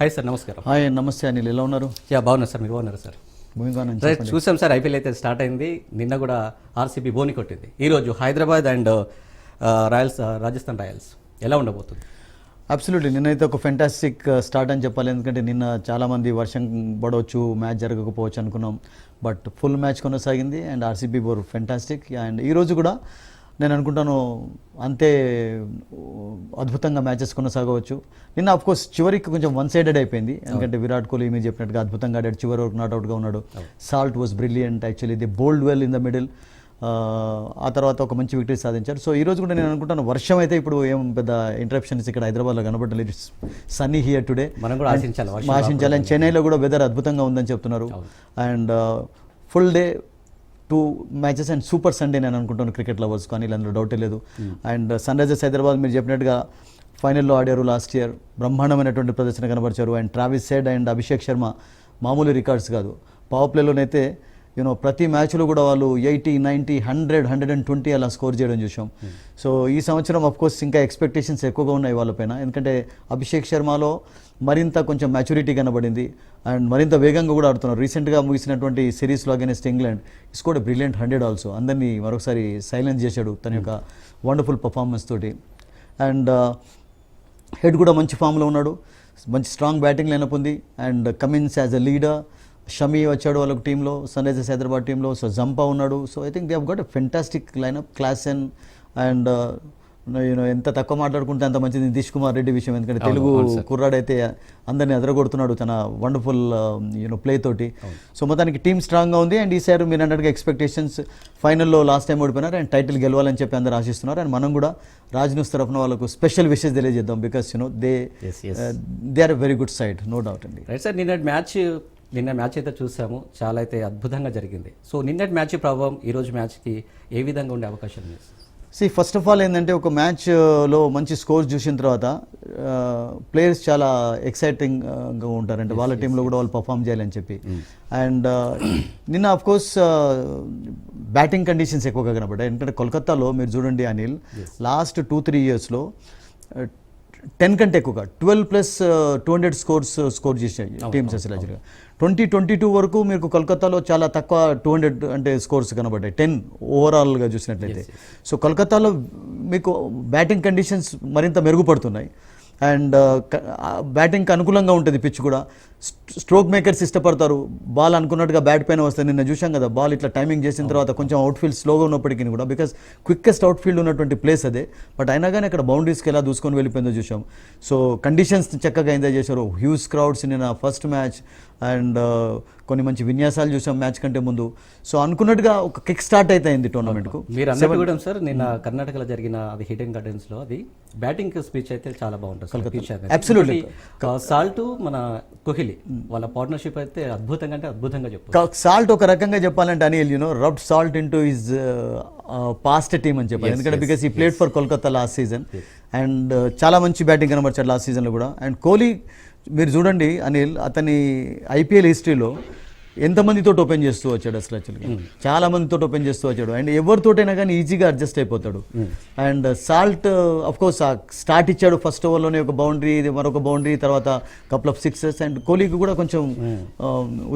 Hi sir, నమస్కారం. Hi, నమస్తే అనిల్, ఎలా ఉన్నారు? బాగున్నారు సార్, మీరు బాగున్నారు సార్? రైట్, చూసాం సార్, ఐపీఎల్ అయితే స్టార్ట్ అయింది. నిన్న కూడా ఆర్సీబీ బోని కొట్టింది. ఈరోజు హైదరాబాద్ అండ్ రాజస్థాన్ రాయల్స్ ఎలా ఉండబోతుంది? అబ్సల్యూట్లీ, నిన్నైతే ఒక ఫెంటాస్టిక్ స్టార్ట్ అని చెప్పాలి. ఎందుకంటే నిన్న చాలామంది వర్షం పడవచ్చు, మ్యాచ్ జరగకపోవచ్చు అనుకున్నాం, బట్ ఫుల్ మ్యాచ్ కొనసాగింది and RCB were fantastic. And ఈరోజు కూడా నేను అనుకుంటాను అంతే అద్భుతంగా మ్యాచెస్ కొనసాగవచ్చు. నిన్న ఆఫ్కోర్స్ చివరికి కొంచెం వన్ సైడెడ్ అయిపోయింది, ఎందుకంటే విరాట్ కోహ్లీ మీరు చెప్పినట్టుగా అద్భుతంగా ఆడాడు, చివరి వరకు నాట్అవుట్గా ఉన్నాడు. Salt was brilliant, actually the bold well in the middle. ఆ తర్వాత ఒక మంచి విక్టరీ సాధించారు. సో ఈరోజు కూడా నేను అనుకుంటాను వర్షం అయితే ఇప్పుడు ఏం పెద్ద ఇంటరప్షన్స్ ఇక్కడ హైదరాబాద్లో కనబడలేదు. సన్నీ హియర్ టుడే, మనం కూడా ఆశించాలి. అండ్ చెన్నైలో కూడా వెదర్ అద్భుతంగా ఉందని చెప్తున్నారు. And full day 2 matches and super Sunday నేను అనుకుంటాను క్రికెట్ లవర్స్ కానీ అందులో డౌటే లేదు. అండ్ సన్ రైజర్స్ హైదరాబాద్ మీరు చెప్పినట్టుగా ఫైనల్లో ఆడారు లాస్ట్ ఇయర్, బ్రహ్మాండమైనటువంటి ప్రదర్శన కనబరిచారు. And Travis Head and Abhishek Sharma మామూలు రికార్డ్స్ కాదు. పవర్ ప్లేలోనైతే ప్రతి మ్యాచ్లో కూడా వాళ్ళు 80, 90, 100, 120 అలా స్కోర్ చేయడం చూసాం. సో ఈ సంవత్సరం అఫ్కోర్స్ ఇంకా ఎక్స్పెక్టేషన్స్ ఎక్కువగా ఉన్నాయి వాళ్ళపైన, ఎందుకంటే అభిషేక్ శర్మలో మరింత కొంచెం మ్యాచ్యూరిటీ కనబడింది అండ్ మరింత వేగంగా కూడా ఆడుతున్నారు. రీసెంట్గా ముగిసినటువంటి సిరీస్లో against England scored brilliant 100 also. అందరినీ మరొకసారి సైలెన్స్ చేశాడు తన యొక్క వండర్ఫుల్ పర్ఫార్మెన్స్ తోటి. అండ్ హెడ్ కూడా మంచి ఫామ్లో ఉన్నాడు, మంచి స్ట్రాంగ్ బ్యాటింగ్ లైనప్ ఉంది. And Cummins as a leader, Shami వచ్చాడు వాళ్ళకి టీంలో, సన్ రైజర్స్ హైదరాబాద్ టీంలో. సో జంపా ఉన్నాడు. So I think they have got a fantastic lineup. Klaasen and ఎంత తక్కువ మాట్లాడుకుంటే అంత మంచిది నితీష్ కుమార్ రెడ్డి విషయం, ఎందుకంటే తెలుగు కుర్రాడైతే అందరినీ ఎదరగొడుతున్నాడు తన వండర్ఫుల్ ప్లే తోటి. సో మొత్తానికి టీం స్ట్రాంగ్గా ఉంది. అండ్ ఈసారి మీరు అన్నట్టుగా ఎక్స్పెక్టేషన్స్ ఫైనల్లో లాస్ట్ టైం ఓడిపోయినారు అండ్ టైటిల్ గెలవాలని చెప్పి అందరూ ఆశిస్తున్నారు. అండ్ మనం కూడా రాజ్న్యూస్ తరఫున వాళ్ళకు స్పెషల్ విషెస్ తెలియజేద్దాం, because they are a very good side, no doubt అండి. రైట్ సార్, నిన్న మ్యాచ్ అయితే చూసాము, చాలా అయితే అద్భుతంగా జరిగింది. సో నిన్నటి మ్యాచ్ ప్రభావం ఈరోజు మ్యాచ్కి ఏ విధంగా ఉండే అవకాశం ఉంది? ఫస్ట్ ఆఫ్ ఆల్ ఏంటంటే ఒక మ్యాచ్లో మంచి స్కోర్స్ చూసిన తర్వాత ప్లేయర్స్ చాలా ఎక్సైటింగ్గా ఉంటారు, అంటే వాళ్ళ టీంలో కూడా వాళ్ళు పర్ఫామ్ చేయాలని చెప్పి. అండ్ నిన్న ఆఫ్కోర్స్ బ్యాటింగ్ కండిషన్స్ ఎక్కువగా కనబడ్డాయి, ఎందుకంటే కోల్కతాలో మీరు చూడండి అనిల్, లాస్ట్ 2-3 ఇయర్స్లో 10 కంటే ఎక్కువగా 12+200 స్కోర్ చేసాయి టీమ్స్. అసలు యాక్చువల్గా 2022 వరకు మీకు కోల్కతాలో చాలా తక్కువ 200 అంటే స్కోర్స్ కనబడ్డాయి, 10 ఓవరాల్గా చూసినట్లయితే. సో కోల్కతాలో మీకు బ్యాటింగ్ కండిషన్స్ మరింత మెరుగుపడుతున్నాయి అండ్ బ్యాటింగ్కి అనుకూలంగా ఉంటుంది పిచ్ కూడా. స్ట్రోక్ మేకర్స్ ఇష్టపడతారు, బాల్ అనుకున్నట్టుగా బ్యాట్ పైన వస్తుంది. నిన్న చూసాం కదా, బాల్ ఇట్లా టైమింగ్ చేసిన తర్వాత కొంచెం అవుట్ఫీల్డ్ స్లోగా ఉన్నప్పటికీ కూడా, బికాస్ క్విక్కెస్ట్ అవుట్ఫీల్డ్ ఉన్నటువంటి ప్లేస్ అదే, బట్ అయినా కానీ అక్కడ బౌండరీస్కి ఎలా దూసుకొని వెళ్ళిపోయిందో చూసాం. సో కండిషన్స్ చక్కగా ఎంజాయ్ చేశారు, హ్యూజ్ క్రౌడ్స్ నిన్న ఫస్ట్ మ్యాచ్. అండ్ కొన్ని మంచి విన్యాసాలు చూసాం మ్యాచ్ కంటే ముందు. సో అనుకున్నట్టుగా ఒక కిక్ స్టార్ట్ అయితే టోర్నమెంట్కు. మీరు అన్నట్టు కూడా సార్, నిన్న కర్ణాటకలో జరిగిన అది హిడెన్ గార్డెన్స్లో అది బ్యాటింగ్ స్పీచ్ అయితే చాలా బాగుంటుంది. అబ్సల్యూట్లీ. సాల్ట్ మన కోహ్లీ వాళ్ళ పార్ట్నర్షిప్ అయితే అద్భుతంగా చెప్పారు. సాల్ట్ ఒక రకంగా చెప్పాలంటే Anil rubbed salt into his past team అని చెప్పాలి, ఎందుకంటే బికాస్ ఈ played for Kolkata last season and చాలా మంచి బ్యాటింగ్ కనబడ్చాడు లాస్ట్ సీజన్లో కూడా. అండ్ కోహ్లీ మీరు చూడండి అనిల్, అతని ఐపీఎల్ హిస్టరీలో ఎంతమందితో ఓపెన్ చేస్తూ వచ్చాడు అసలు యాక్చువల్గా, చాలా మందితో ఓపెన్ చేస్తూ వచ్చాడు. అండ్ ఎవరితోటైనా కానీ ఈజీగా అడ్జస్ట్ అయిపోతాడు. అండ్ సాల్ట్ అఫ్కోర్స్ స్టార్ట్ ఇచ్చాడు ఫస్ట్ ఓవర్లోనే ఒక బౌండరీ, మరొక బౌండరీ, తర్వాత కపుల్ ఆఫ్ సిక్సెస్. అండ్ కోహ్లీకి కూడా కొంచెం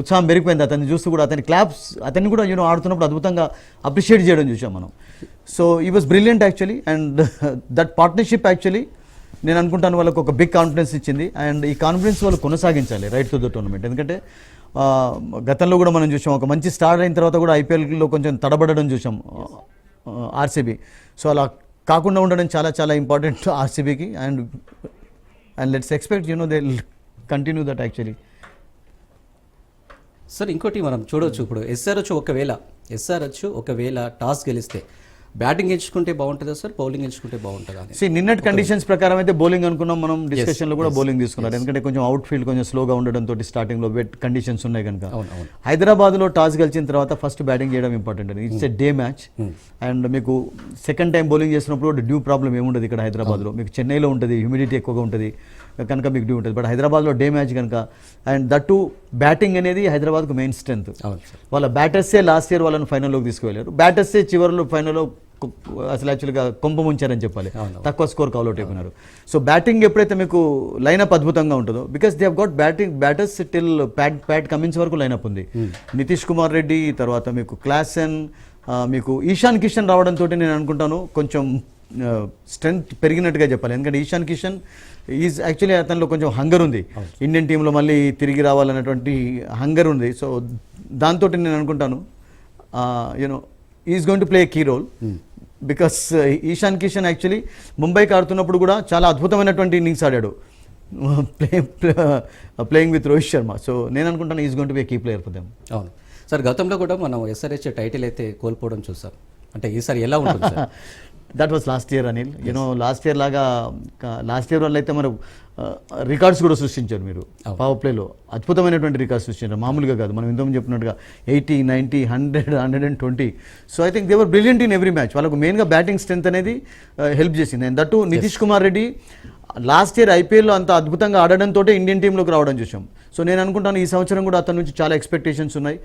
ఉత్సాహం పెరిగిపోయింది అతన్ని చూస్తూ కూడా. అతని క్లాప్స్ అతన్ని కూడా ఆడుతున్నప్పుడు అద్భుతంగా అప్రిషియేట్ చేయడం చూసాం మనం. సో ఈ was brilliant actually. And that partnership actually నేను అనుకుంటాను వాళ్ళకు ఒక బిగ్ కాన్ఫిడెన్స్ ఇచ్చింది. అండ్ ఈ కాన్ఫిడెన్స్ వాళ్ళు కొనసాగించాలి రైట్ టు ద టోర్నమెంట్, ఎందుకంటే గతంలో కూడా మనం చూసాం ఒక మంచి స్టార్ట్ అయిన తర్వాత కూడా ఐపీఎల్లో కొంచెం తడబడడం చూసాం ఆర్సీబీ. సో అలా కాకుండా ఉండడం చాలా చాలా ఇంపార్టెంట్ ఆర్సీబీకి. And let's expect they continue that actually. Sir ఇంకోటి మనం చూడవచ్చు, ఇప్పుడు ఎస్ఆర్హెచ్ ఒకవేళ టాస్ గెలిస్తే బ్యాటింగ్ ఎంచుకుంటే బాగుంటుందా సార్, బౌలింగ్ ఎంచుకుంటే బాగుంటుందా? నిన్నటి కండిషన్స్ ప్రకారం అయితే బౌలింగ్ అనుకున్నాం మనం, డిస్కషన్లో కూడా బౌలింగ్ తీసుకున్నారు, ఎందుకంటే కొంచెం అవుట్ ఫీల్డ్ కొంచెం స్లోగా ఉండడంతో స్టార్టింగ్లో వెట్ కండిషన్స్ ఉన్నాయి కనుక. హైదరాబాద్లో టాస్ గెలిచిన తర్వాత ఫస్ట్ బ్యాటింగ్ చేయడం ఇంపార్టెంట్ అండి. It's a day match. And మీకు సెకండ్ టైం బౌలింగ్ చేసినప్పుడు డ్యూ ప్రాబ్లం ఏముండదు ఇక్కడ హైదరాబాద్లో. మీకు చెన్నైలో ఉంటుంది, హ్యూమిడిటీ ఎక్కువగా ఉంటుంది, కనుక మీకు డ్యూ ఉంటుంది. బట్ హైదరాబాద్లో డే మ్యాచ్ కనుక అండ్ దట్ టు బ్యాటింగ్ అనేది హైదరాబాద్కు మెయిన్ స్ట్రెంత్. వాళ్ళ బ్యాటర్సే లాస్ట్ ఇయర్ వాళ్ళని ఫైనల్లోకి తీసుకువెళ్ళారు. బ్యాటర్సే చివరిలో ఫైనల్లో అసలు యాక్చువల్గా కొంప ముంచారని చెప్పాలి, తక్కువ స్కోర్ అవుట్ అయిపోయినారు. సో బ్యాటింగ్ ఎప్పుడైతే మీకు లైనప్ అద్భుతంగా ఉంటుందో, because they have got batters till Pat Cummins వరకు లైనప్ ఉంది. నితీష్ కుమార్ రెడ్డి, తర్వాత మీకు క్లాసెన్, మీకు ఈశాన్ కిషన్ రావడంతో నేను అనుకుంటాను కొంచెం స్ట్రెంగ్త్ పెరిగినట్టుగా చెప్పాలి. ఎందుకంటే ఈశాన్ కిషన్ ఈజ్ యాక్చువల్లీ అతనిలో కొంచెం హంగర్ ఉంది, ఇండియన్ టీంలో మళ్ళీ తిరిగి రావాలన్నటువంటి హంగర్ ఉంది. సో దాంతో నేను అనుకుంటాను you know is going to play key role. Because Ishan Kishan actually ముంబైకి ఆడుతున్నప్పుడు కూడా చాలా అద్భుతమైనటువంటి ఇన్నింగ్స్ ఆడాడు playing with Rohit Sharma. So నేను అనుకుంటాను is going to be key player for them. అవును సార్, గతంలో కూడా మనం ఎస్ఆర్హెచ్ టైటిల్ అయితే కోల్పోవడం చూసాం. అంటే ఈసారి ఎలా ఉంటుంది sir? That was last year Anil. You know last year లాగా లాస్ట్ ఇయర్ వాళ్ళు అయితే మరి రికార్డ్స్ కూడా సృష్టించారు మీరు పవర్ ప్లేలో, అద్భుతమైనటువంటి రికార్డ్స్ సృష్టించారు, మామూలుగా కాదు. మనం ఇంతకుముందు చెప్పినట్టుగా 80, 90, 100, 120. So I think they were brilliant in every match. వాళ్ళకు మెయిన్గా బ్యాటింగ్ స్ట్రెంత్ అనేది హెల్ప్ చేసింది. And that Nitish Kumar Reddy last year ఐపీఎల్లో అంత అద్భుతంగా ఆడడంతో ఇండియన్ టీంలోకి రావడం చూసాం. సో నేను అనుకుంటాను ఈ సంవత్సరం కూడా అతని నుంచి చాలా ఎక్స్పెక్టేషన్స్ ఉన్నాయి.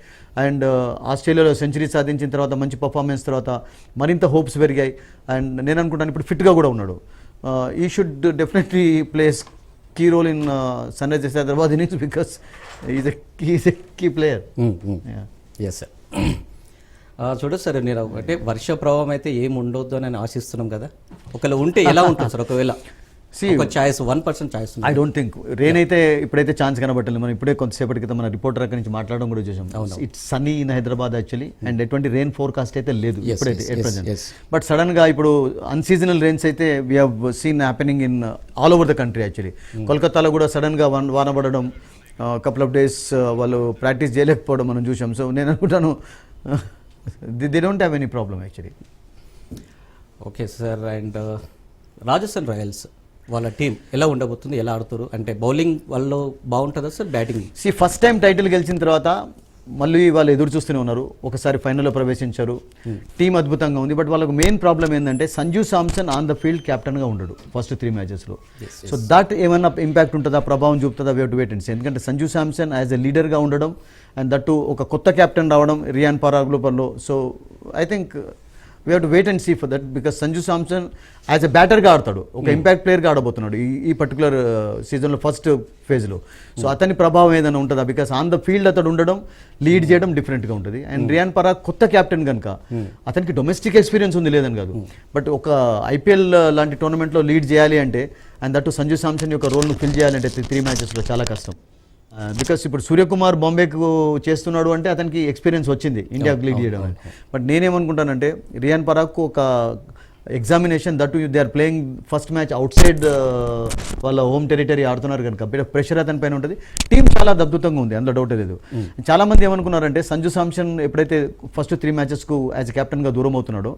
అండ్ ఆస్ట్రేలియాలో సెంచరీ సాధించిన తర్వాత మంచి పర్ఫార్మెన్స్ తర్వాత మరింత హోప్స్ పెరిగాయి. అండ్ నేను అనుకుంటాను ఇప్పుడు ఫిట్గా కూడా ఉన్నాడు. ఈ should definitely plays key role in Sunrisers Hyderabad innings because is a key player. Yes sir. చూడదు సార్, నేను అంటే వర్ష ప్రభావం అయితే ఏం ఉండొద్దు అని ఆశిస్తున్నాం కదా, ఒకవేళ ఉంటే ఎలా ఉంటుంది సార్? ఒకవేళ choice 1% choice I don't think rain అయితే ఇప్పుడైతే ఛాన్స్ కనబట్టలేదు. మనం ఇప్పుడే కొంతసేపటి క్రితం మన రిపోర్టర్ అక్కడి నుంచి మాట్లాడడం కూడా చూసాం. It's Sunny in Hyderabad actually, and ఎటువంటి రెయిన్ ఫోర్కాస్ట్ అయితే లేదు ఇప్పుడైతే ఎట్ ప్రెజెంట్. బట్ సడన్ గా ఇప్పుడు అన్సీజనల్ రెయిన్స్ అయితే we have seen happening in all over the country actually. కోల్కతాలో కూడా సడన్ గా వాన పడడం, కపుల్ ఆఫ్ డేస్ వాళ్ళు ప్రాక్టీస్ చేయలేకపోవడం మనం చూసాం. సో నేను అనుకుంటాను they don't have any problem actually. Okay sir. And Rajasthan Royals వాళ్ళ టీం ఎలా ఉండబోతుంది, ఎలా ఆడుతారు? అంటే బౌలింగ్ వాళ్ళు బాగుంటుందా sir, batting? First time title గెలిచిన తర్వాత మళ్ళీ వాళ్ళు ఎదురు చూస్తూనే ఉన్నారు. ఒకసారి ఫైనల్లో ప్రవేశించారు, టీం అద్భుతంగా ఉంది. బట్ వాళ్ళకు మెయిన్ ప్రాబ్లం ఏంటంటే Sanju Samson on the field కెప్టెన్గా ఉండడు ఫస్ట్ 3 మ్యాచెస్లో. సో దట్ ఏమన్నా ఇంపాక్ట్ ఉంటుందా, ప్రభావం చూపుతుందా? We have to wait and see. ఎందుకంటే సంజు శాంసన్ యాజ్ ఎ లీడర్గా ఉండడం అండ్ దట్ ఒక కొత్త కెప్టెన్ రావడం రియాన్ పరాగ్ లోపల్లో. So I think we have to wait and see for that. Because Sanju Samson as a బ్యాటర్గా ఆడతాడు, ఒక ఇంపాక్ట్ ప్లేయర్గా ఆడబోతున్నాడు ఈ పర్టికులర్ సీజన్లో ఫస్ట్ ఫేజ్లో. సో అతని ప్రభావం ఏదైనా ఉంటుందా? బికాస్ ఆన్ ద ఫీల్డ్ అతడు ఉండడం, లీడ్ చేయడం డిఫరెంట్గా ఉంటుంది. అండ్ రియాన్ పరాగ్ కొత్త క్యాప్టెన్ కనుక అతనికి డొమెస్టిక్ ఎక్స్పీరియన్స్ ఉంది లేదని కాదు, బట్ ఒక ఐపీఎల్ లాంటి టోర్నమెంట్లో లీడ్ చేయాలి అంటే అండ్ దట్టు సంజు శాంసన్ యొక్క రోల్ను ఫిల్ చేయాలంటే 3 మ్యాచెస్లో చాలా కష్టం. బికాస్ ఇప్పుడు సూర్యకుమార్ బాంబేకు చేస్తున్నాడు అంటే అతనికి ఎక్స్పీరియన్స్ వచ్చింది ఇండియాకు లీడ్ చేయడం. బట్ నేనేమనుకుంటానంటే రియాన్ పరాగ్కు ఒక examination, that they are playing first match outside వాళ్ళ హోమ్ టెరిటరీ ఆడుతున్నారు కనుక ప్రెషర్ అతని పైన ఉంటుంది. టీం చాలా అద్భుతంగా ఉంది, అందులో డౌట్ లేదు. చాలా మంది ఏమనుకున్నారంటే సంజు శాంసన్ ఎప్పుడైతే ఫస్ట్ 3 మ్యాచెస్కు యాజ్ కెప్టెన్గా దూరం అవుతున్నాడో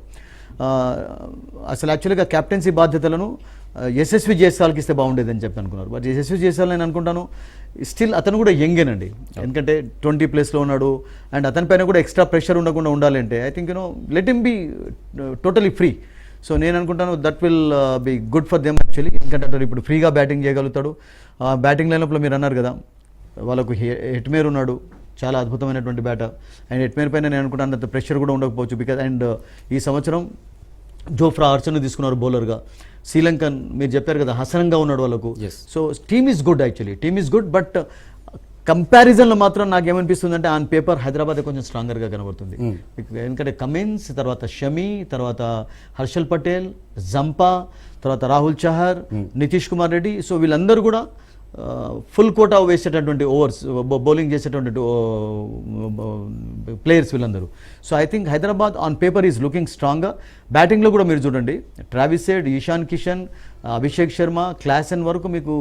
అసలు యాక్చువల్గా కెప్టెన్సీ బాధ్యతలను యశస్వి జైస్వాల్కి ఇస్తే బాగుండేదని చెప్పి అనుకున్నారు. బట్ యశస్వి జైస్వాల్ నేను అనుకుంటాను స్టిల్ అతను కూడా యంగేనండి, ఎందుకంటే 20+ ఉన్నాడు. అండ్ అతని పైన కూడా ఎక్స్ట్రా ప్రెషర్ ఉండకుండా ఉండాలంటే I think let him be totally free. So నేను అనుకుంటాను that will be good for them actually. ఎందుకంటే అతను ఇప్పుడు ఫ్రీగా బ్యాటింగ్ చేయగలుగుతాడు. బ్యాటింగ్ లైనప్లో మీరు అన్నారు కదా, వాళ్ళకు హెట్మేర్ ఉన్నాడు, చాలా అద్భుతమైనటువంటి బ్యాటర్. అండ్ హెట్మేర్ పైన నేను అనుకుంటాను అంత ప్రెషర్ కూడా ఉండకపోవచ్చు. బికాజ్ అండ్ ఈ సంవత్సరం జోఫ్రా ఆర్చర్ను తీసుకున్నారు బౌలర్గా. శ్రీలంకన్ మీరు చెప్పారు కదా, హసనంగా ఉన్నాడు వాళ్ళకు. So team is good actually, team is good. But కంపారిజన్లో మాత్రం నాకేమనిపిస్తుంది అంటే ఆన్ పేపర్ హైదరాబాద్ కొంచెం స్ట్రాంగర్గా కనబడుతుంది. ఎందుకంటే కమిన్స్, తర్వాత షమి, తర్వాత హర్షల్ పటేల్, జంపా, తర్వాత రాహుల్ చహర్, నితీష్ కుమార్ రెడ్డి. సో వీళ్ళందరూ కూడా ఫుల్ కోటా వేసేటటువంటి ఓవర్స్ బౌలింగ్ చేసేటువంటి ప్లేయర్స్ వీళ్ళందరూ. So I think Hyderabad on paper is looking స్ట్రాంగ్గా. బ్యాటింగ్లో కూడా మీరు చూడండి, Travis Head, Ishan Kishan, Abhishek Sharma, Klaasen వరకు మీకు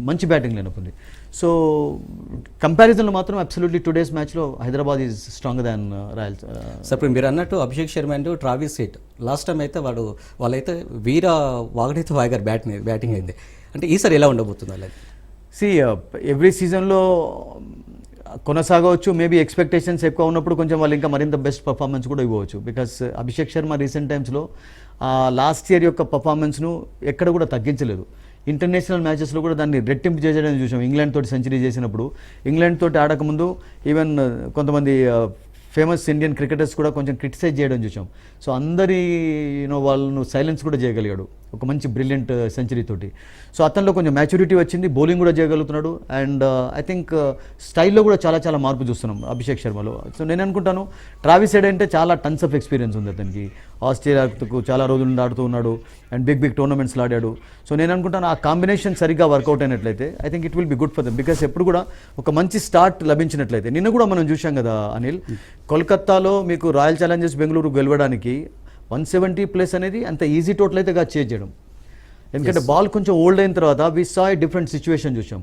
మంచి బ్యాటింగ్ లేనప్పుడు. సో కంపారిజన్లో మాత్రం అబ్సల్యూట్లీ టుడేస్ మ్యాచ్లో Hyderabad is stronger than Royals. Sir ఇప్పుడు మీరు అన్నట్టు Abhishek Sharma and Travis head last time అయితే వాళ్ళైతే వీర వాగడైతే వాగారు బ్యాటింగ్ అయితే. అంటే ఈసారి ఎలా ఉండబోతుంది అలాగే? ఎవ్రీ సీజన్లో కొనసాగవచ్చు. మేబీ ఎక్స్పెక్టేషన్స్ ఎక్కువ ఉన్నప్పుడు కొంచెం వాళ్ళు ఇంకా మరింత బెస్ట్ పర్ఫార్మెన్స్ కూడా ఇవ్వచ్చు. బికాస్ అభిషేక్ శర్మ రీసెంట్ టైమ్స్లో లాస్ట్ ఇయర్ యొక్క పర్ఫార్మెన్స్ను ఎక్కడ కూడా తగ్గించలేదు. ఇంటర్నేషనల్ మ్యాచెస్లో కూడా దాన్ని రెట్టింపు చేసేయడం చూసాం. ఇంగ్లాండ్ తోటి సెంచరీ చేసినప్పుడు, ఇంగ్లాండ్ తోటి ఆడకముందు ఈవెన్ కొంతమంది ఫేమస్ ఇండియన్ క్రికెటర్స్ కూడా కొంచెం క్రిటిసైజ్ చేయడం చూసాం. సో అందరి వాళ్ళను సైలెన్స్ కూడా చేయగలిగాడు ఒక మంచి బ్రిలియంట్ సెంచరీ తోటి. సో అతనిలో కొంచెం మ్యాచ్యూరిటీ వచ్చింది, బౌలింగ్ కూడా చేయగలుగుతున్నాడు. అండ్ ఐ థింక్ స్టైల్లో కూడా చాలా చాలా మార్పు చూస్తున్నాం అభిషేక్ శర్మలో. సో నేను అనుకుంటాను ట్రావిస్ హెడ్ అంటే చాలా టన్స్ ఆఫ్ ఎక్స్పీరియన్స్ ఉంది అతనికి. ఆస్ట్రేలియాకు చాలా రోజుల నుండి ఆడుతూ ఉన్నాడు అండ్ బిగ్ బిగ్ టోర్నమెంట్స్లో ఆడాడు. సో నేను అనుకుంటాను ఆ కాంబినేషన్ సరిగ్గా వర్కౌట్ అయినట్లయితే I think it will be good for them. Because ఎప్పుడు కూడా ఒక మంచి స్టార్ట్ లభించినట్లయితే, నిన్న కూడా మనం చూసాం కదా అనిల్, కోల్కత్తాలో మీకు రాయల్ ఛాలెంజర్స్ బెంగళూరు గెలవడానికి 170+ అనేది అంత ఈజీ టోటల్ అయితే కాదు చేజ్ చేయడం. ఎందుకంటే బాల్ కొంచెం ఓల్డ్ అయిన తర్వాత we saw a different situation చూసాం.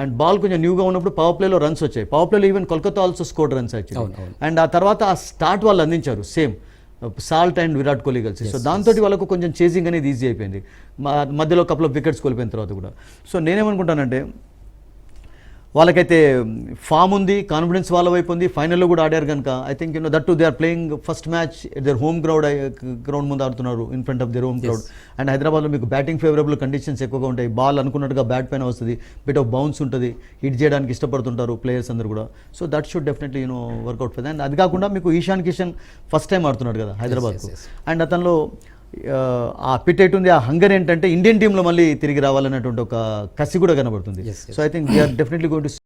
అండ్ బాల్ కొంచెం న్యూగా ఉన్నప్పుడు పవర్ ప్లేలో రన్స్ వచ్చాయి. పవర్ ప్లేలో even Kolkata also scored runs actually. And ఆ తర్వాత ఆ స్టార్ట్ వాళ్ళు అందించారు same Salt and Virat Kohli కలిసి. సో దాంతో వాళ్ళకు కొంచెం చేజింగ్ అనేది ఈజీ అయిపోయింది మధ్యలో కపుల్ ఆఫ్ వికెట్స్ కోల్పోయిన తర్వాత కూడా. సో నేనేమనుకుంటానంటే వాళ్ళకైతే ఫామ్ ఉంది, కాన్ఫిడెన్స్ వాళ్ళ వైపు ఉంది, ఫైనల్లో కూడా ఆడారు కనుక I think that to they are playing first match their home ground ముందు ఆడుతున్నారు, in front of their home crowd. And హైదరాబాద్లో మీకు బ్యాటింగ్ ఫేవరబుల్ కండిషన్స్ ఎక్కువగా ఉంటాయి. బాల్ అనుకున్నట్టుగా బ్యాట్ పైన వస్తుంది, బిట్ ఆఫ్ బౌన్స్ ఉంటుంది, హిట్ చేయడానికి ఇష్టపడుతుంటారు ప్లేయర్స్ అందరూ కూడా. So that should definitely work out for. And అది కాకుండా మీకు ఈశాన్ కిషన్ ఫస్ట్ టైం ఆడుతున్నాడు కదా హైదరాబాద్కు. అండ్ అతనిలో ఆ పిటేట్ ఉంది, ఆ హంగర్ ఏంటంటే ఇండియన్ టీంలో మళ్ళీ తిరిగి రావాలన్నటువంటి ఒక కసి కూడా కనబడుతుంది. So I think they are definitely going to